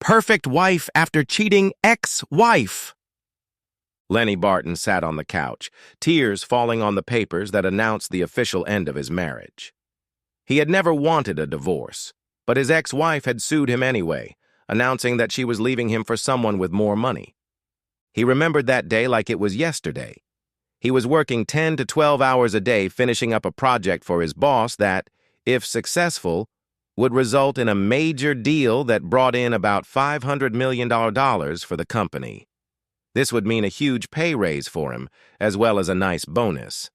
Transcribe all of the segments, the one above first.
Perfect wife after cheating ex-wife. Lenny Barton sat on the couch, tears falling on the papers that announced the official end of his marriage. He had never wanted a divorce, but his ex-wife had sued him anyway, announcing that she was leaving him for someone with more money. He remembered that day like it was yesterday. He was working 10 to 12 hours a day finishing up a project for his boss that, if successful, would result in a major deal that brought in about $500 million for the company. This would mean a huge pay raise for him, as well as a nice bonus.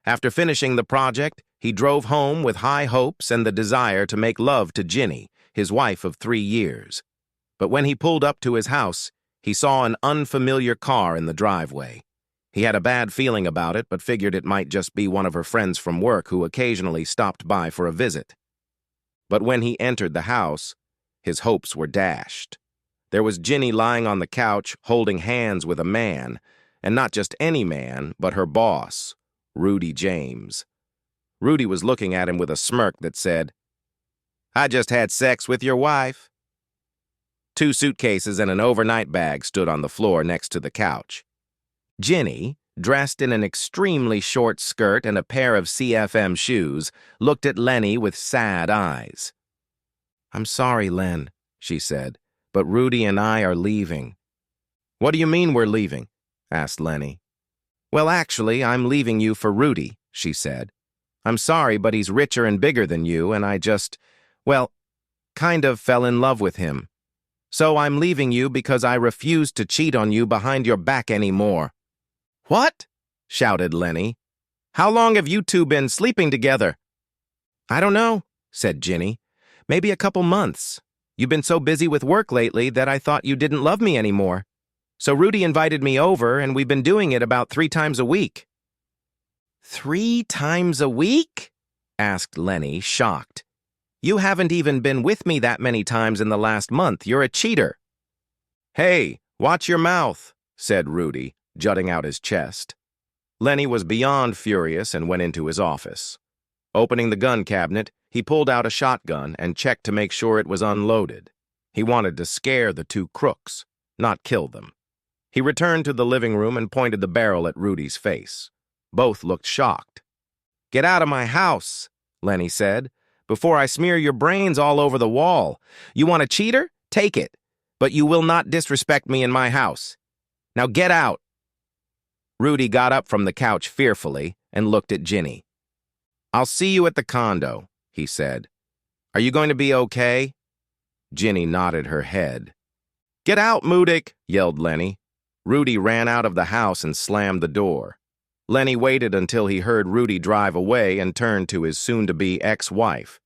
After finishing the project, he drove home with high hopes and the desire to make love to Ginny, his wife of 3 years. But when he pulled up to his house, he saw an unfamiliar car in the driveway. He had a bad feeling about it, but figured it might just be one of her friends from work who occasionally stopped by for a visit. But when he entered the house, his hopes were dashed. There was Ginny lying on the couch, holding hands with a man, and not just any man, but her boss, Rudy James. Rudy was looking at him with a smirk that said, "I just had sex with your wife." 2 suitcases and an overnight bag stood on the floor next to the couch. Ginny, dressed in an extremely short skirt and a pair of CFM shoes, looked at Lenny with sad eyes. "I'm sorry, Len," she said, "but Rudy and I are leaving." "What do you mean we're leaving?" asked Lenny. "Well, actually, I'm leaving you for Rudy," she said. "I'm sorry, but he's richer and bigger than you, and I just, well, kind of fell in love with him. So I'm leaving you because I refuse to cheat on you behind your back anymore." "What?" shouted Lenny. "How long have you two been sleeping together?" "I don't know," said Ginny. "Maybe a couple months. You've been so busy with work lately that I thought you didn't love me anymore. So Rudy invited me over, and we've been doing it about 3 times a week." "3 times a week?" asked Lenny, shocked. "You haven't even been with me that many times in the last month. You're a cheater." "Hey, watch your mouth," said Rudy, jutting out his chest. Lenny was beyond furious and went into his office. Opening the gun cabinet, he pulled out a shotgun and checked to make sure it was unloaded. He wanted to scare the 2 crooks, not kill them. He returned to the living room and pointed the barrel at Rudy's face. Both looked shocked. "Get out of my house," Lenny said, "before I smear your brains all over the wall. You want a cheater? Take it. But you will not disrespect me in my house. Now get out." Rudy got up from the couch fearfully and looked at Ginny. "I'll see you at the condo," he said. "Are you going to be okay?" Ginny nodded her head. "Get out, Moodic!" yelled Lenny. Rudy ran out of the house and slammed the door. Lenny waited until he heard Rudy drive away and turned to his soon-to-be ex-wife.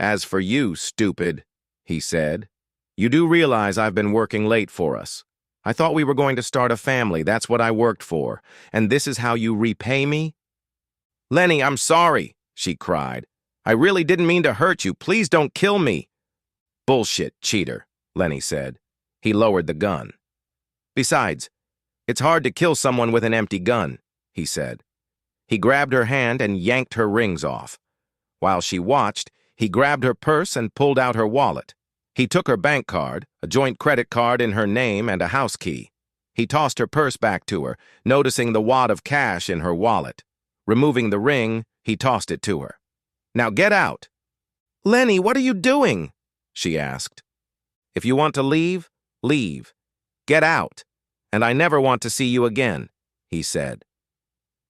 "As for you, stupid," he said, "you do realize I've been working late for us. I thought we were going to start a family. That's what I worked for. And this is how you repay me?" "Lenny, I'm sorry," she cried. "I really didn't mean to hurt you. Please don't kill me." "Bullshit, cheater," Lenny said. He lowered the gun. "Besides, it's hard to kill someone with an empty gun," he said. He grabbed her hand and yanked her rings off. While she watched, he grabbed her purse and pulled out her wallet. He took her bank card, a joint credit card in her name, and a house key. He tossed her purse back to her, noticing the wad of cash in her wallet. Removing the ring, he tossed it to her. "Now get out." "Lenny, what are you doing?" she asked. "If you want to leave, leave. Get out. And I never want to see you again," he said.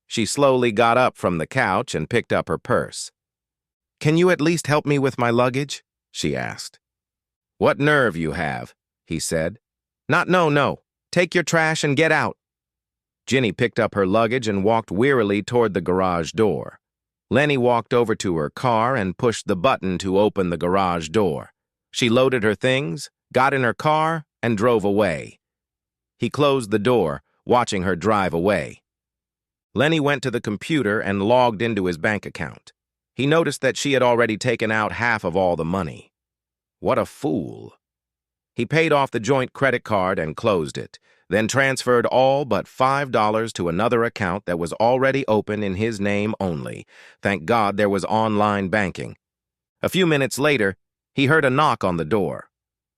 She slowly got up from the couch and picked up her purse. "Can you at least help me with my luggage?" she asked. "What nerve you have," he said. No. Take your trash and get out." Ginny picked up her luggage and walked wearily toward the garage door. Lenny walked over to her car and pushed the button to open the garage door. She loaded her things, got in her car, and drove away. He closed the door, watching her drive away. Lenny went to the computer and logged into his bank account. He noticed that she had already taken out half of all the money. What a fool. He paid off the joint credit card and closed it, then transferred all but $5 to another account that was already open in his name only. Thank God there was online banking. A few minutes later, he heard a knock on the door.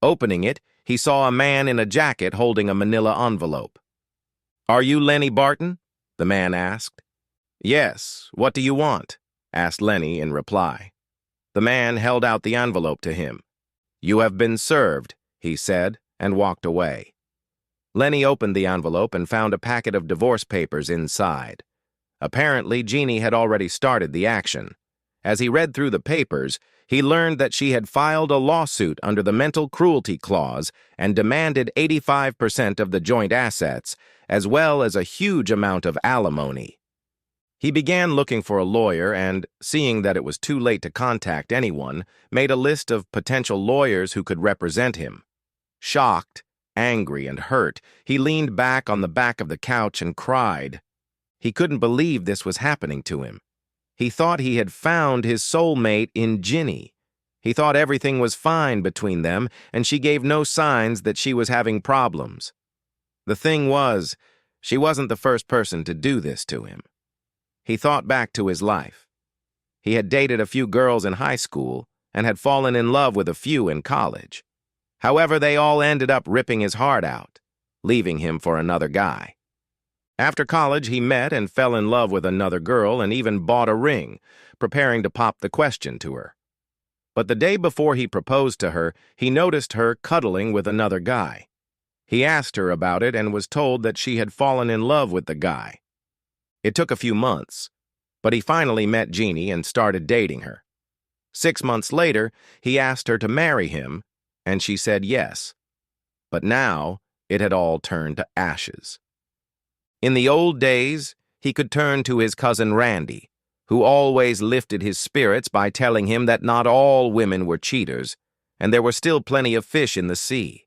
Opening it, he saw a man in a jacket holding a manila envelope. "Are you Lenny Barton?" the man asked. "Yes, what do you want?" asked Lenny in reply. The man held out the envelope to him. "You have been served," he said, and walked away. Lenny opened the envelope and found a packet of divorce papers inside. Apparently, Jeannie had already started the action. As he read through the papers, he learned that she had filed a lawsuit under the mental cruelty clause and demanded 85% of the joint assets, as well as a huge amount of alimony. He began looking for a lawyer and, seeing that it was too late to contact anyone, made a list of potential lawyers who could represent him. Shocked, angry, and hurt, he leaned back on the back of the couch and cried. He couldn't believe this was happening to him. He thought he had found his soulmate in Ginny. He thought everything was fine between them, and she gave no signs that she was having problems. The thing was, she wasn't the first person to do this to him. He thought back to his life. He had dated a few girls in high school and had fallen in love with a few in college. However, they all ended up ripping his heart out, leaving him for another guy. After college, he met and fell in love with another girl and even bought a ring, preparing to pop the question to her. But the day before he proposed to her, he noticed her cuddling with another guy. He asked her about it and was told that she had fallen in love with the guy. It took a few months, but he finally met Jeannie and started dating her. 6 months later, he asked her to marry him, and she said yes. But now, it had all turned to ashes. In the old days, he could turn to his cousin Randy, who always lifted his spirits by telling him that not all women were cheaters, and there were still plenty of fish in the sea.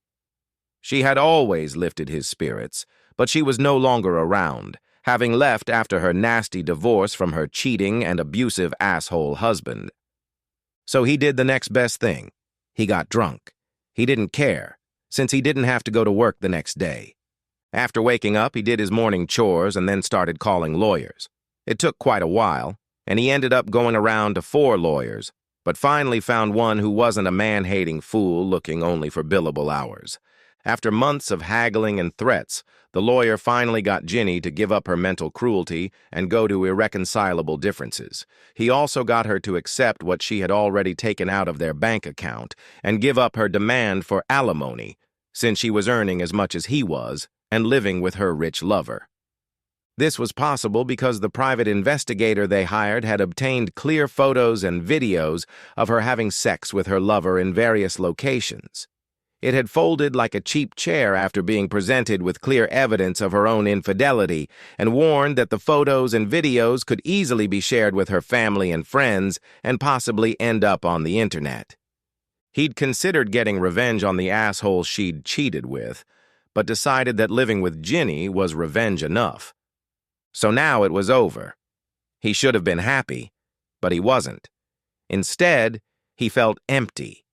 She had always lifted his spirits, but she was no longer around, having left after her nasty divorce from her cheating and abusive asshole husband. So he did the next best thing. He got drunk. He didn't care, since he didn't have to go to work the next day. After waking up, he did his morning chores and then started calling lawyers. It took quite a while, and he ended up going around to 4 lawyers, but finally found one who wasn't a man-hating fool looking only for billable hours. After months of haggling and threats, the lawyer finally got Ginny to give up her mental cruelty and go to irreconcilable differences. He also got her to accept what she had already taken out of their bank account and give up her demand for alimony, since she was earning as much as he was and living with her rich lover. This was possible because the private investigator they hired had obtained clear photos and videos of her having sex with her lover in various locations. It had folded like a cheap chair after being presented with clear evidence of her own infidelity and warned that the photos and videos could easily be shared with her family and friends and possibly end up on the internet. He'd considered getting revenge on the asshole she'd cheated with, but decided that living with Ginny was revenge enough. So now it was over. He should have been happy, but he wasn't. Instead, he felt empty.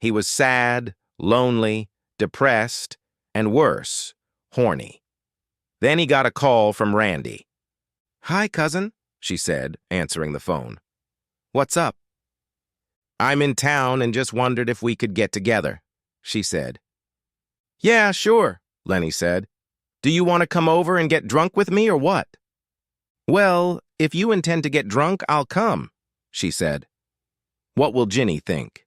He was sad, lonely, depressed, and worse, horny. Then he got a call from Randy. "Hi, cousin," she said, answering the phone. "What's up?" "I'm in town and just wondered if we could get together," she said. "Yeah, sure," Lenny said. "Do you want to come over and get drunk with me or what?" "Well, if you intend to get drunk, I'll come," she said. "What will Ginny think?"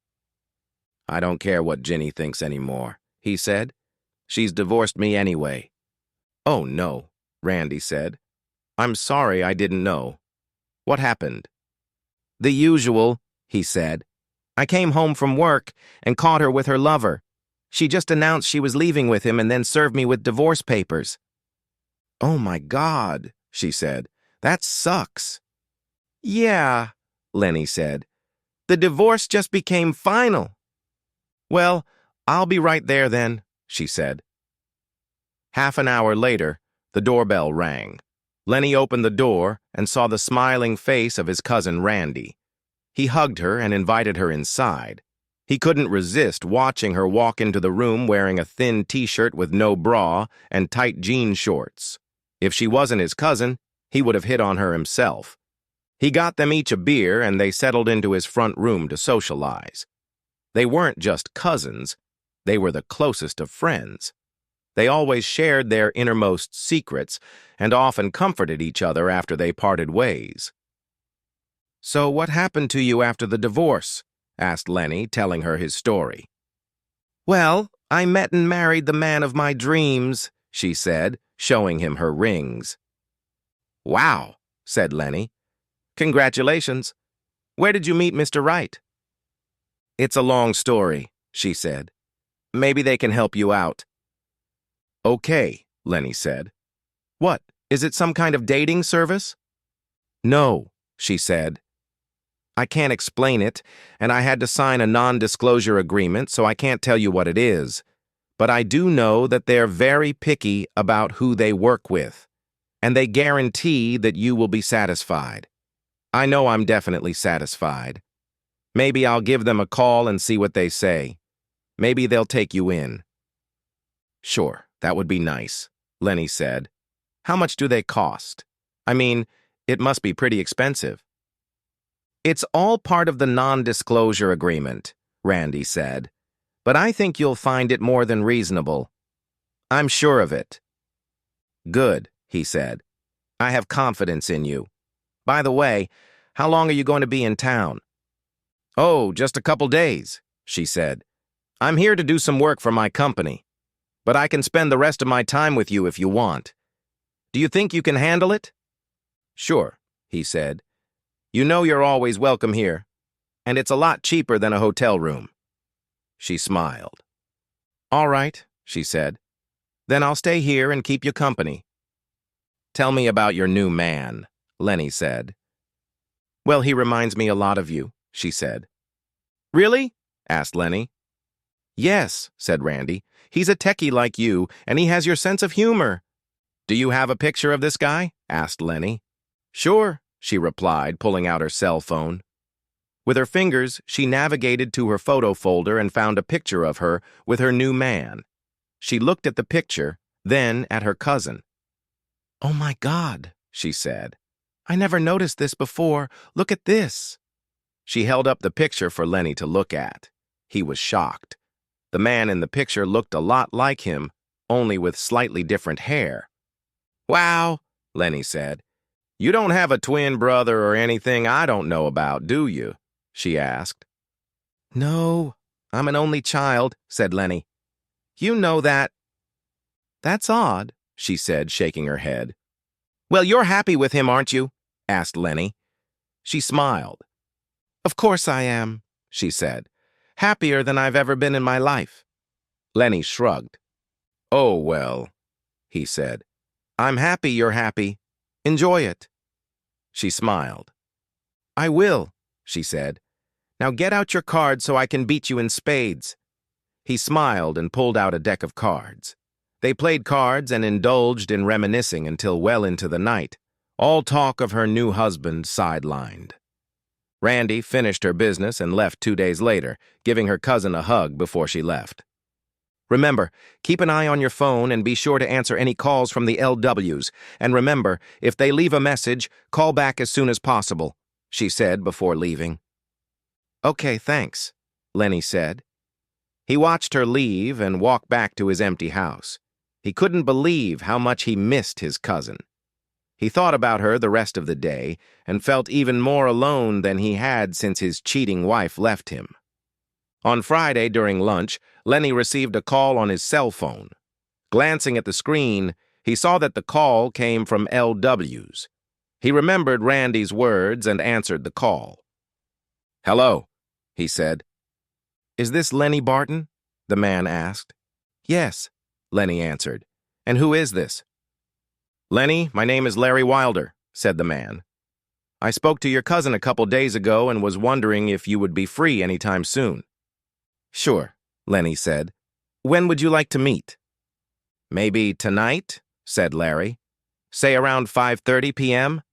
"I don't care what Ginny thinks anymore," he said. "She's divorced me anyway." "Oh, no," Randy said. "I'm sorry I didn't know. What happened?" "The usual," he said. "I came home from work and caught her with her lover. She just announced she was leaving with him and then served me with divorce papers." "Oh my God," she said. "That sucks." "Yeah," Lenny said. "The divorce just became final." "Well, I'll be right there then," she said. Half an hour later, the doorbell rang. Lenny opened the door and saw the smiling face of his cousin Randy. He hugged her and invited her inside. He couldn't resist watching her walk into the room wearing a thin t-shirt with no bra and tight jean shorts. If she wasn't his cousin, he would have hit on her himself. He got them each a beer and they settled into his front room to socialize. They weren't just cousins. They were the closest of friends. They always shared their innermost secrets and often comforted each other after they parted ways. "So what happened to you after the divorce?" asked Lenny, telling her his story. "Well, I met and married the man of my dreams," she said, showing him her rings. "Wow," said Lenny. "Congratulations. Where did you meet Mr. Wright?" "It's a long story," she said. "Maybe they can help you out." "Okay," Lenny said. "What, is it some kind of dating service?" "No," she said. "I can't explain it, and I had to sign a non-disclosure agreement, so I can't tell you what it is. But I do know that they're very picky about who they work with, and they guarantee that you will be satisfied. I know I'm definitely satisfied. Maybe I'll give them a call and see what they say. Maybe they'll take you in." "Sure, that would be nice," Lenny said. "How much do they cost? I mean, it must be pretty expensive." "It's all part of the non-disclosure agreement," Randy said. "But I think you'll find it more than reasonable. I'm sure of it." "Good," he said. "I have confidence in you. By the way, how long are you going to be in town?" "Oh, just a couple days," she said. "I'm here to do some work for my company. But I can spend the rest of my time with you if you want. Do you think you can handle it?" "Sure," he said. "You know you're always welcome here, and it's a lot cheaper than a hotel room." She smiled. "All right," she said. "Then I'll stay here and keep you company." "Tell me about your new man," Lenny said. "Well, he reminds me a lot of you," she said. "Really?" asked Lenny. "Yes," said Randy. "He's a techie like you, and he has your sense of humor." "Do you have a picture of this guy?" asked Lenny. "Sure," she replied, pulling out her cell phone. With her fingers, she navigated to her photo folder and found a picture of her with her new man. She looked at the picture, then at her cousin. "Oh my God," she said. "I never noticed this before. Look at this." She held up the picture for Lenny to look at. He was shocked. The man in the picture looked a lot like him, only with slightly different hair. "Wow," Lenny said. "You don't have a twin brother or anything I don't know about, do you?" she asked. "No, I'm an only child," said Lenny. "You know that." "That's odd," she said, shaking her head. "Well, you're happy with him, aren't you?" asked Lenny. She smiled. "Of course I am," she said. "Happier than I've ever been in my life." Lenny shrugged. "Oh, well," he said. "I'm happy you're happy. Enjoy it." She smiled. "I will," she said. "Now get out your cards so I can beat you in spades." He smiled and pulled out a deck of cards. They played cards and indulged in reminiscing until well into the night, all talk of her new husband sidelined. Randy finished her business and left 2 days later, giving her cousin a hug before she left. "Remember, keep an eye on your phone and be sure to answer any calls from the LWs. And remember, if they leave a message, call back as soon as possible," she said before leaving. "Okay, thanks," Lenny said. He watched her leave and walk back to his empty house. He couldn't believe how much he missed his cousin. He thought about her the rest of the day and felt even more alone than he had since his cheating wife left him. On Friday during lunch, Lenny received a call on his cell phone. Glancing at the screen, he saw that the call came from LW's. He remembered Randy's words and answered the call. "Hello," he said. "Is this Lenny Barton?" the man asked. "Yes," Lenny answered. "And who is this?" "Lenny, my name is Larry Wilder," said the man. "I spoke to your cousin a couple days ago and was wondering if you would be free anytime soon." "Sure," Lenny said. "When would you like to meet?" "Maybe tonight," said Larry. "Say around 5:30 p.m.?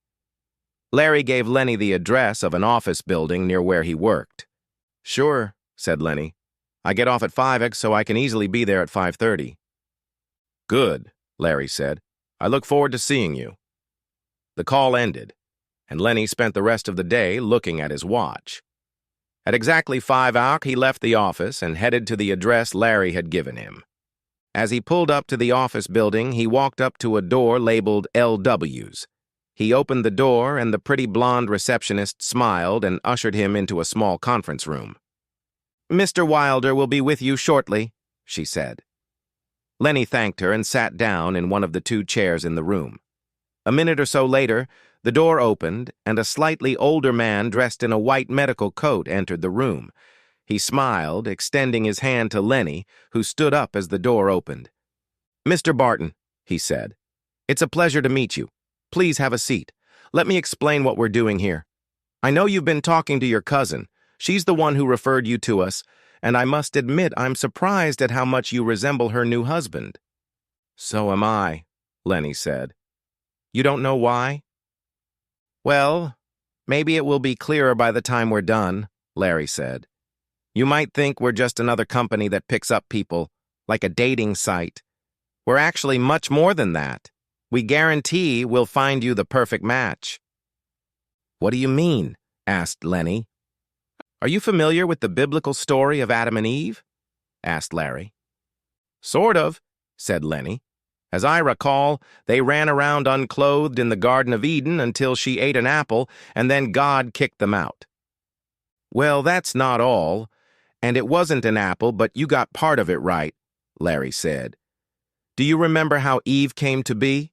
Larry gave Lenny the address of an office building near where he worked. "Sure," said Lenny. "I get off at 5, so I can easily be there at 5:30. "Good," Larry said. "I look forward to seeing you." The call ended, and Lenny spent the rest of the day looking at his watch. At exactly 5 o'clock, he left the office and headed to the address Larry had given him. As he pulled up to the office building, he walked up to a door labeled LW's. He opened the door, and the pretty blonde receptionist smiled and ushered him into a small conference room. "Mr. Wilder will be with you shortly," she said. Lenny thanked her and sat down in one of the 2 chairs in the room. A minute or so later, the door opened, and a slightly older man dressed in a white medical coat entered the room. He smiled, extending his hand to Lenny, who stood up as the door opened. "Mr. Barton," he said, "it's a pleasure to meet you. Please have a seat. Let me explain what we're doing here. I know you've been talking to your cousin. She's the one who referred you to us, and I must admit I'm surprised at how much you resemble her new husband." "So am I," Lenny said. "You don't know why?" "Well, maybe it will be clearer by the time we're done," Larry said. "You might think we're just another company that picks up people, like a dating site. We're actually much more than that. We guarantee we'll find you the perfect match." "What do you mean?" asked Lenny. "Are you familiar with the biblical story of Adam and Eve?" asked Larry. "Sort of," said Lenny. "As I recall, they ran around unclothed in the Garden of Eden until she ate an apple, and then God kicked them out." "Well, that's not all. And it wasn't an apple, but you got part of it right," Larry said. "Do you remember how Eve came to be?"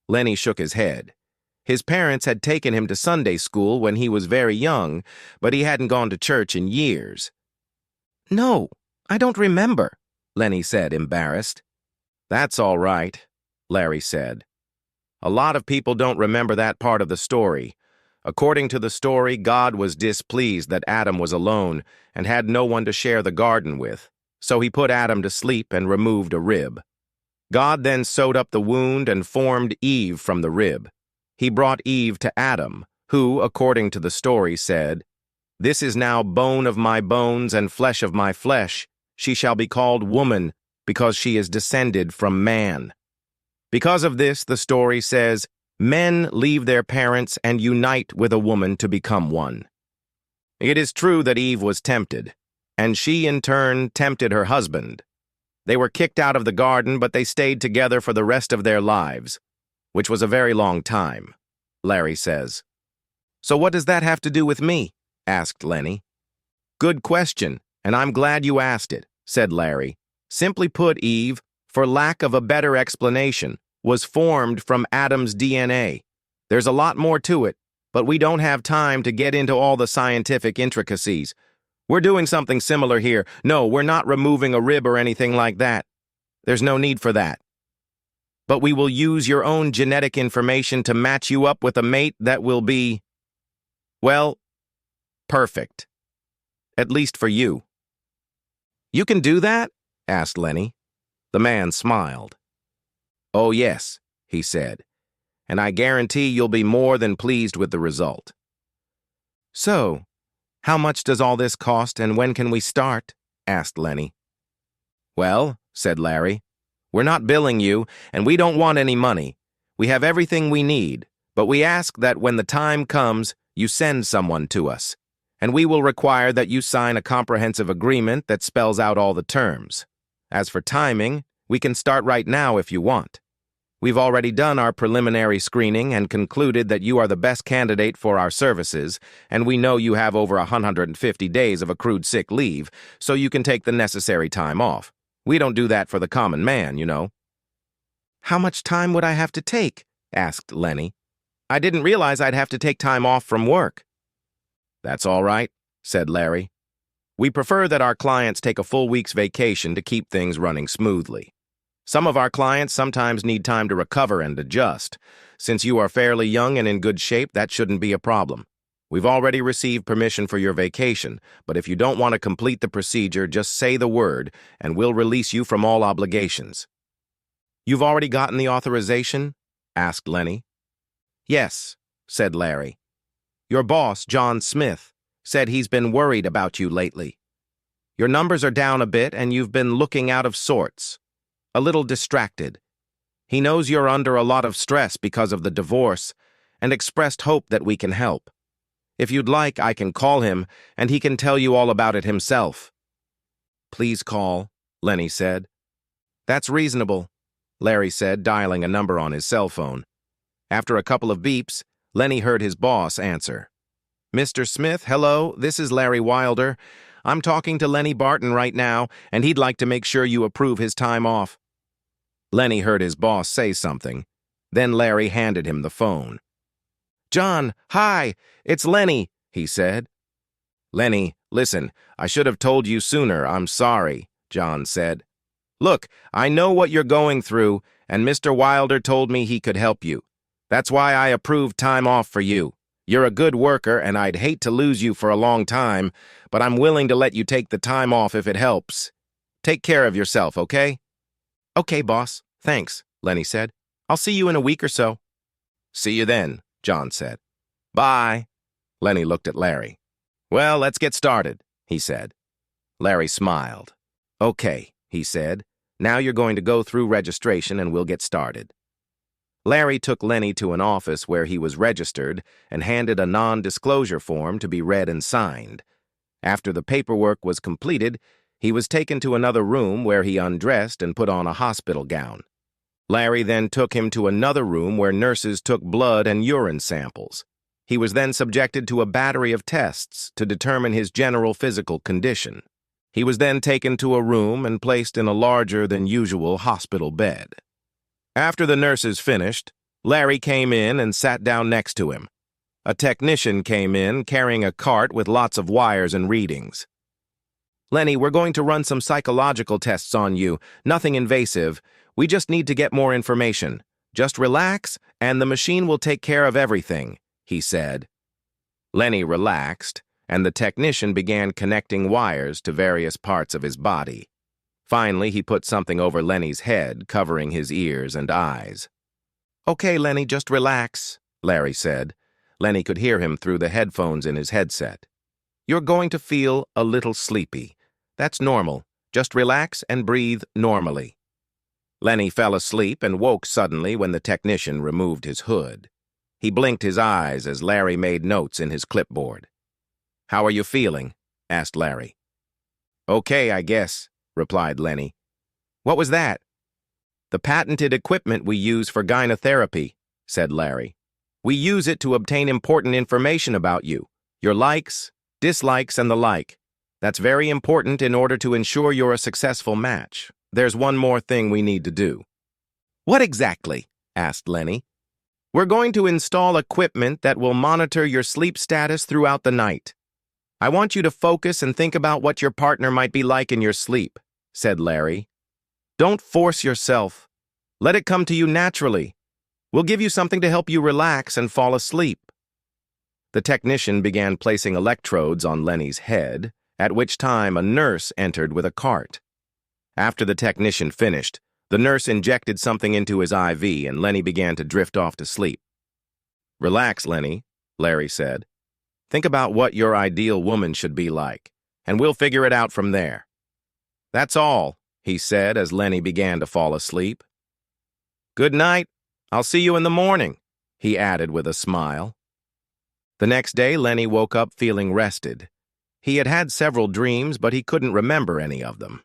Lenny shook his head. His parents had taken him to Sunday school when he was very young, but he hadn't gone to church in years. "No, I don't remember," Lenny said, embarrassed. "That's all right," Larry said. "A lot of people don't remember that part of the story. According to the story, God was displeased that Adam was alone and had no one to share the garden with, so he put Adam to sleep and removed a rib. God then sewed up the wound and formed Eve from the rib. He brought Eve to Adam, who, according to the story, said, 'This is now bone of my bones and flesh of my flesh. She shall be called woman, because she is descended from man.' Because of this, the story says, men leave their parents and unite with a woman to become one. It is true that Eve was tempted, and she in turn tempted her husband. They were kicked out of the garden, but they stayed together for the rest of their lives, which was a very long time," Larry says. "So what does that have to do with me?" asked Lenny. "Good question, and I'm glad you asked it," said Larry. "Simply put, Eve, for lack of a better explanation, was formed from Adam's DNA. There's a lot more to it, but we don't have time to get into all the scientific intricacies. We're doing something similar here. No, we're not removing a rib or anything like that. There's no need for that. But we will use your own genetic information to match you up with a mate that will be, well, perfect. At least for you." "You can do that?" asked Lenny. The man smiled. "Oh, yes," he said, "and I guarantee you'll be more than pleased with the result." "So, how much does all this cost, and when can we start?" asked Lenny. "Well," said Larry, "we're not billing you, and we don't want any money. We have everything we need, but we ask that when the time comes, you send someone to us, and we will require that you sign a comprehensive agreement that spells out all the terms. As for timing, we can start right now if you want. We've already done our preliminary screening and concluded that you are the best candidate for our services, and we know you have over 150 days of accrued sick leave, so you can take the necessary time off. We don't do that for the common man, you know." "How much time would I have to take?" asked Lenny. "I didn't realize I'd have to take time off from work." "That's all right," said Larry. "We prefer that our clients take a full week's vacation to keep things running smoothly. Some of our clients sometimes need time to recover and adjust. Since you are fairly young and in good shape, that shouldn't be a problem. We've already received permission for your vacation, but if you don't want to complete the procedure, just say the word, and we'll release you from all obligations." "You've already gotten the authorization?" asked Lenny. "Yes," said Larry. "Your boss, John Smith, said he's been worried about you lately. Your numbers are down a bit, and you've been looking out of sorts. A little distracted. He knows you're under a lot of stress because of the divorce and expressed hope that we can help. If you'd like, I can call him, and he can tell you all about it himself." "Please call," Lenny said. "That's reasonable," Larry said, dialing a number on his cell phone. After a couple of beeps, Lenny heard his boss answer. "Mr. Smith, hello, this is Larry Wilder. I'm talking to Lenny Barton right now, and he'd like to make sure you approve his time off." Lenny heard his boss say something. Then Larry handed him the phone. "John, hi, it's Lenny," he said. "Lenny, listen, I should have told you sooner, I'm sorry," John said. "Look, I know what you're going through, and Mr. Wilder told me he could help you. That's why I approved time off for you. You're a good worker, and I'd hate to lose you for a long time, but I'm willing to let you take the time off if it helps. Take care of yourself, okay?" "Okay, boss. Thanks," Lenny said. "I'll see you in a week or so." "See you then," John said. "Bye." Lenny looked at Larry. "Well, let's get started," he said. Larry smiled. "Okay," he said. "Now you're going to go through registration and we'll get started." Larry took Lenny to an office where he was registered and handed a non-disclosure form to be read and signed. After the paperwork was completed, he was taken to another room where he undressed and put on a hospital gown. Larry then took him to another room where nurses took blood and urine samples. He was then subjected to a battery of tests to determine his general physical condition. He was then taken to a room and placed in a larger-than-usual hospital bed. After the nurses finished, Larry came in and sat down next to him. A technician came in carrying a cart with lots of wires and readings. "Lenny, we're going to run some psychological tests on you, nothing invasive. We just need to get more information. Just relax, and the machine will take care of everything," he said. Lenny relaxed, and the technician began connecting wires to various parts of his body. Finally, he put something over Lenny's head, covering his ears and eyes. "Okay, Lenny, just relax," Larry said. Lenny could hear him through the headphones in his headset. "You're going to feel a little sleepy. That's normal. Just relax and breathe normally." Lenny fell asleep and woke suddenly when the technician removed his hood. He blinked his eyes as Larry made notes in his clipboard. "How are you feeling?" asked Larry. "Okay, I guess," replied Lenny. "What was that?" "The patented equipment we use for gynotherapy," said Larry. "We use it to obtain important information about you, your likes, dislikes, and the like. That's very important in order to ensure you're a successful match. There's one more thing we need to do." "What exactly?" asked Lenny. "We're going to install equipment that will monitor your sleep status throughout the night. I want you to focus and think about what your partner might be like in your sleep," said Larry. "Don't force yourself. Let it come to you naturally. We'll give you something to help you relax and fall asleep." The technician began placing electrodes on Lenny's head, at which time a nurse entered with a cart. After the technician finished, the nurse injected something into his IV and Lenny began to drift off to sleep. "Relax, Lenny," Larry said. "Think about what your ideal woman should be like, and we'll figure it out from there." "That's all," he said as Lenny began to fall asleep. "Good night. I'll see you in the morning," he added with a smile. The next day, Lenny woke up feeling rested. He had had several dreams, but he couldn't remember any of them.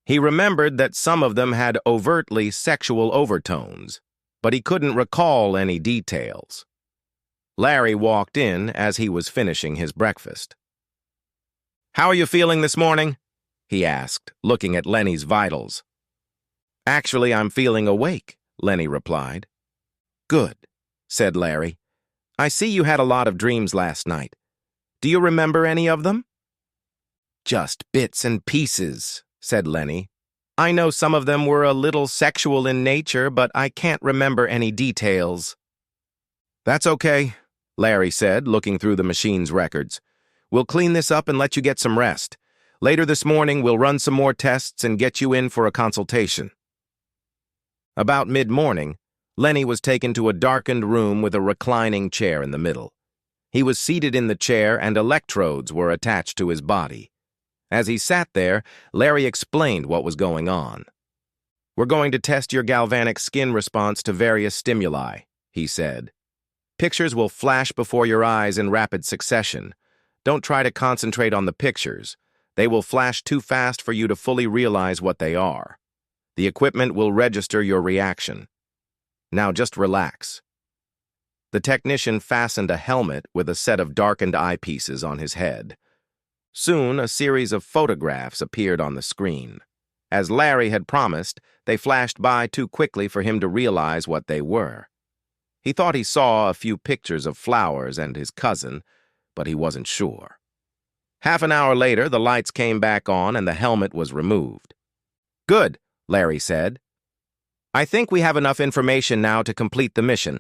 He remembered that some of them had overtly sexual overtones, but he couldn't recall any details. Larry walked in as he was finishing his breakfast. "How are you feeling this morning?" he asked, looking at Lenny's vitals. "Actually, I'm feeling awake," Lenny replied. "Good," said Larry. "I see you had a lot of dreams last night. Do you remember any of them?" "Just bits and pieces," said Lenny. "I know some of them were a little sexual in nature, but I can't remember any details." "That's okay," Larry said, looking through the machine's records. "We'll clean this up and let you get some rest. Later this morning, we'll run some more tests and get you in for a consultation." About mid-morning, Lenny was taken to a darkened room with a reclining chair in the middle. He was seated in the chair and electrodes were attached to his body. As he sat there, Larry explained what was going on. "We're going to test your galvanic skin response to various stimuli," he said. Pictures will flash before your eyes in rapid succession. Don't try to concentrate on the pictures. They will flash too fast for you to fully realize what they are. The equipment will register your reaction. Now just relax. The technician fastened a helmet with a set of darkened eyepieces on his head. Soon, a series of photographs appeared on the screen. As Larry had promised, they flashed by too quickly for him to realize what they were. He thought he saw a few pictures of flowers and his cousin, but he wasn't sure. Half an hour later, the lights came back on and the helmet was removed. "Good," Larry said. "I think we have enough information now to complete the mission.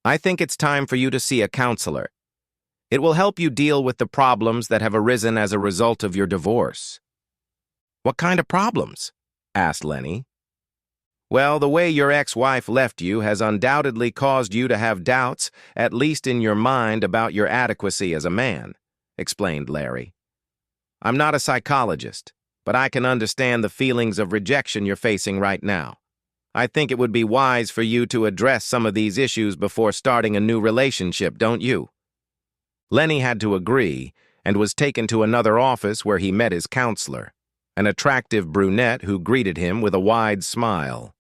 I think it's time for you to see a counselor. It will help you deal with the problems that have arisen as a result of your divorce." "What kind of problems?" asked Lenny. "Well, the way your ex-wife left you has undoubtedly caused you to have doubts, at least in your mind, about your adequacy as a man," explained Larry. "I'm not a psychologist, but I can understand the feelings of rejection you're facing right now. I think it would be wise for you to address some of these issues before starting a new relationship, don't you?" Lenny had to agree and was taken to another office where he met his counselor, an attractive brunette who greeted him with a wide smile.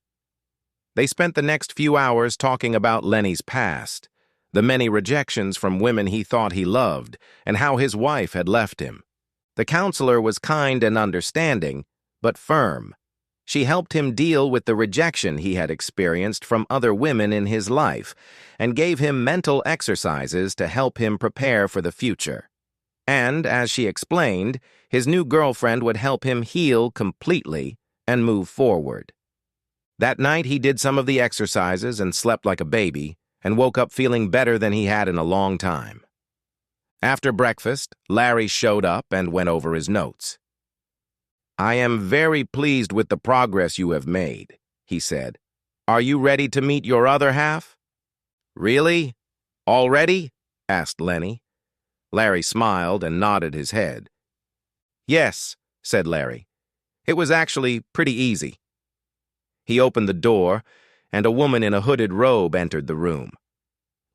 They spent the next few hours talking about Lenny's past, the many rejections from women he thought he loved, and how his wife had left him. The counselor was kind and understanding, but firm. She helped him deal with the rejection he had experienced from other women in his life and gave him mental exercises to help him prepare for the future. And, as she explained, his new girlfriend would help him heal completely and move forward. That night he did some of the exercises and slept like a baby and woke up feeling better than he had in a long time. After breakfast, Larry showed up and went over his notes. "I am very pleased with the progress you have made," he said. "Are you ready to meet your other half?" "Really? Already?" asked Lenny. Larry smiled and nodded his head. "Yes," said Larry. "It was actually pretty easy." He opened the door, and a woman in a hooded robe entered the room.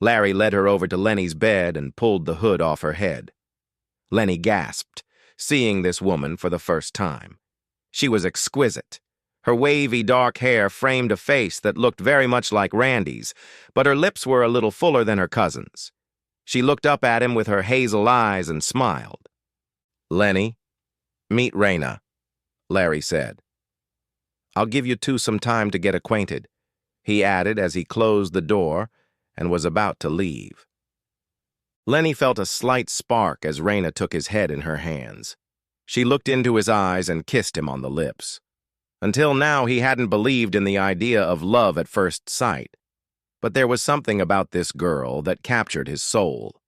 Larry led her over to Lenny's bed and pulled the hood off her head. Lenny gasped, seeing this woman for the first time. She was exquisite. Her wavy dark hair framed a face that looked very much like Randy's, but her lips were a little fuller than her cousin's. She looked up at him with her hazel eyes and smiled. "Lenny, meet Raina," Larry said. "I'll give you two some time to get acquainted," he added as he closed the door and was about to leave. Lenny felt a slight spark as Raina took his head in her hands. She looked into his eyes and kissed him on the lips. Until now, he hadn't believed in the idea of love at first sight. But there was something about this girl that captured his soul.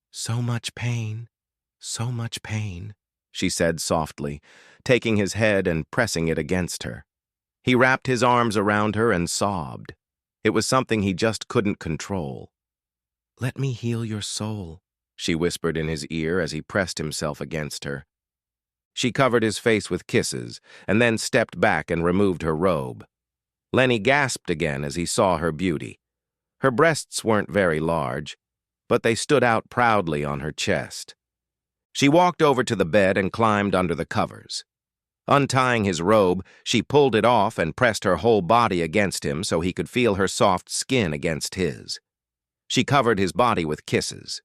"So much pain, she said softly, taking his head and pressing it against her. He wrapped his arms around her and sobbed. It was something he just couldn't control. "Let me heal your soul," she whispered in his ear as he pressed himself against her. She covered his face with kisses and then stepped back and removed her robe. Lenny gasped again as he saw her beauty. Her breasts weren't very large, but they stood out proudly on her chest. She walked over to the bed and climbed under the covers. Untying his robe, she pulled it off and pressed her whole body against him so he could feel her soft skin against his. She covered his body with kisses.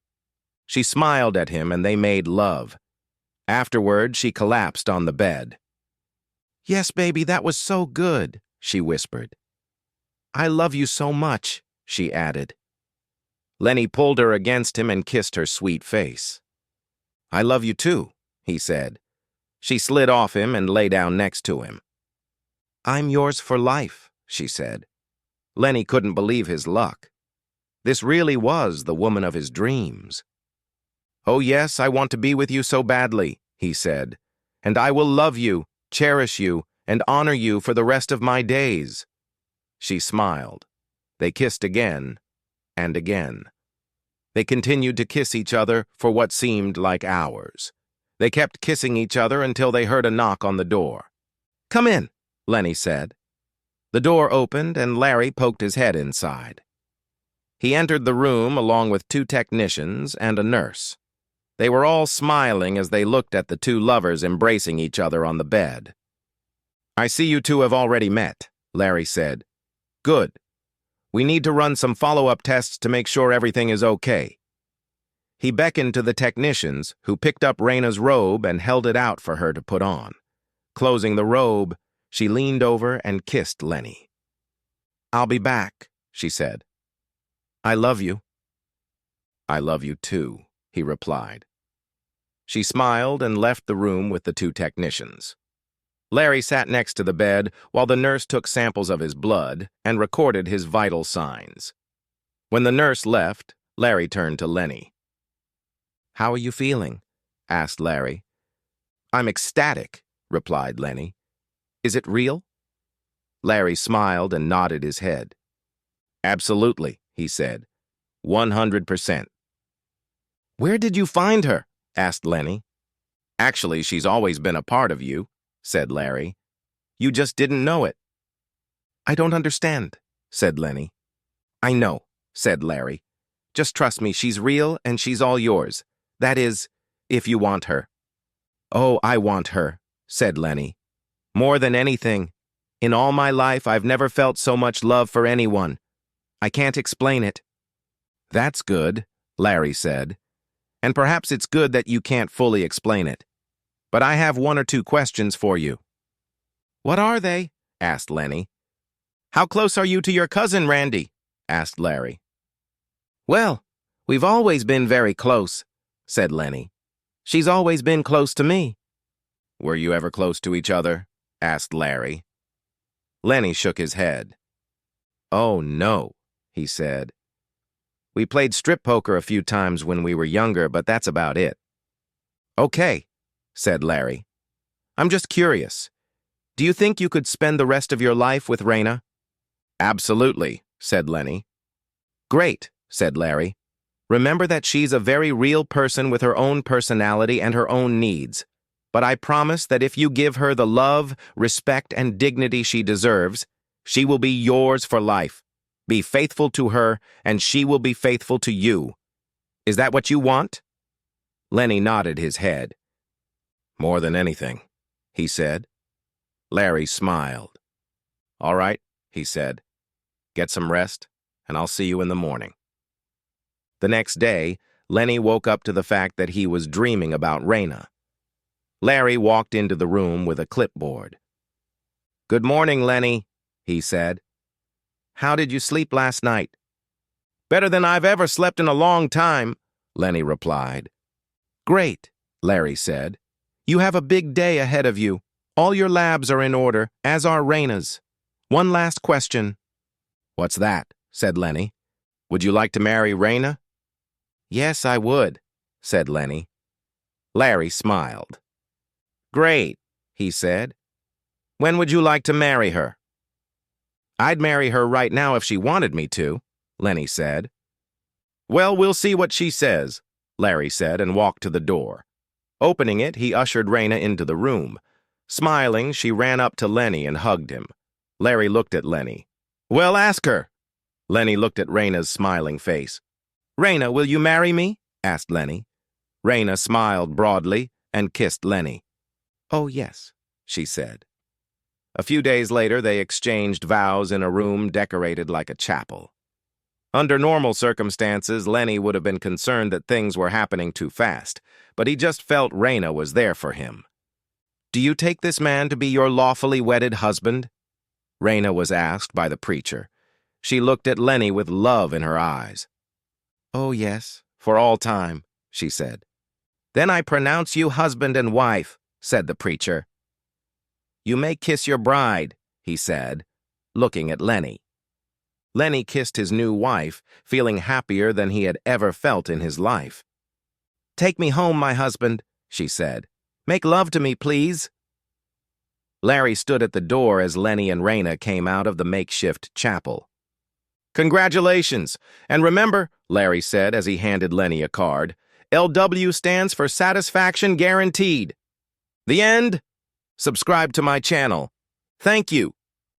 She smiled at him and they made love. Afterward, she collapsed on the bed. "Yes, baby, that was so good," she whispered. "I love you so much," she added. Lenny pulled her against him and kissed her sweet face. "I love you too," he said. She slid off him and lay down next to him. "I'm yours for life," she said. Lenny couldn't believe his luck. This really was the woman of his dreams. "Oh yes, I want to be with you so badly," he said, "and I will love you, cherish you, and honor you for the rest of my days." She smiled. They kissed again and again. They continued to kiss each other for what seemed like hours. They kept kissing each other until they heard a knock on the door. "Come in," Lenny said. The door opened and Larry poked his head inside. He entered the room along with 2 technicians and a nurse. They were all smiling as they looked at the 2 lovers embracing each other on the bed. "I see you 2 have already met," Larry said. "Good. We need to run some follow-up tests to make sure everything is okay." He beckoned to the technicians, who picked up Raina's robe and held it out for her to put on. Closing the robe, she leaned over and kissed Lenny. "I'll be back," she said. "I love you." "I love you too," he replied. She smiled and left the room with the 2 technicians. Larry sat next to the bed while the nurse took samples of his blood and recorded his vital signs. When the nurse left, Larry turned to Lenny. "How are you feeling?" asked Larry. "I'm ecstatic," replied Lenny. "Is it real?" Larry smiled and nodded his head. "Absolutely," he said. 100%. "Where did you find her?" asked Lenny. "Actually, she's always been a part of you," said Larry. "You just didn't know it." "I don't understand," said Lenny. "I know," said Larry. "Just trust me, she's real and she's all yours. That is, if you want her." "Oh, I want her," said Lenny. "More than anything. In all my life, I've never felt so much love for anyone. I can't explain it." "That's good," Larry said. "And perhaps it's good that you can't fully explain it. But I have 1 or 2 questions for you." "What are they?" asked Lenny. "How close are you to your cousin, Randy?" asked Larry. "Well, we've always been very close," said Lenny. "She's always been close to me." "Were you ever close to each other?" asked Larry. Lenny shook his head. "Oh, no," he said. "We played strip poker a few times when we were younger, but that's about it." "Okay," said Larry. "I'm just curious. Do you think you could spend the rest of your life with Raina?" "Absolutely," said Lenny. "Great," said Larry. "Remember that she's a very real person with her own personality and her own needs. But I promise that if you give her the love, respect, and dignity she deserves, she will be yours for life. Be faithful to her, and she will be faithful to you. Is that what you want?" Lenny nodded his head. "More than anything," he said. Larry smiled. "All right," he said. "Get some rest, and I'll see you in the morning." The next day, Lenny woke up to the fact that he was dreaming about Raina. Larry walked into the room with a clipboard. "Good morning, Lenny," he said. "How did you sleep last night?" "Better than I've ever slept in a long time," Lenny replied. "Great," Larry said. "You have a big day ahead of you. All your labs are in order, as are Raina's. One last question." "What's that?" said Lenny. "Would you like to marry Raina?" "Yes, I would," said Lenny. Larry smiled. "Great," he said. "When would you like to marry her?" "I'd marry her right now if she wanted me to," Lenny said. "Well, we'll see what she says," Larry said and walked to the door. Opening it, he ushered Raina into the room. Smiling, she ran up to Lenny and hugged him. Larry looked at Lenny. "Well, ask her." Lenny looked at Raina's smiling face. "Raina, will you marry me?" asked Lenny. Raina smiled broadly and kissed Lenny. "Oh, yes," she said. A few days later, they exchanged vows in a room decorated like a chapel. Under normal circumstances, Lenny would have been concerned that things were happening too fast, but he just felt Raina was there for him. "Do you take this man to be your lawfully wedded husband?" Raina was asked by the preacher. She looked at Lenny with love in her eyes. "Oh, yes, for all time," she said. "Then I pronounce you husband and wife," said the preacher. "You may kiss your bride," he said, looking at Lenny. Lenny kissed his new wife, feeling happier than he had ever felt in his life. "Take me home, my husband," she said. "Make love to me, please." Larry stood at the door as Lenny and Raina came out of the makeshift chapel. "Congratulations! And remember," Larry said as he handed Lenny a card, "LW stands for Satisfaction Guaranteed. The end? Subscribe to my channel. Thank you."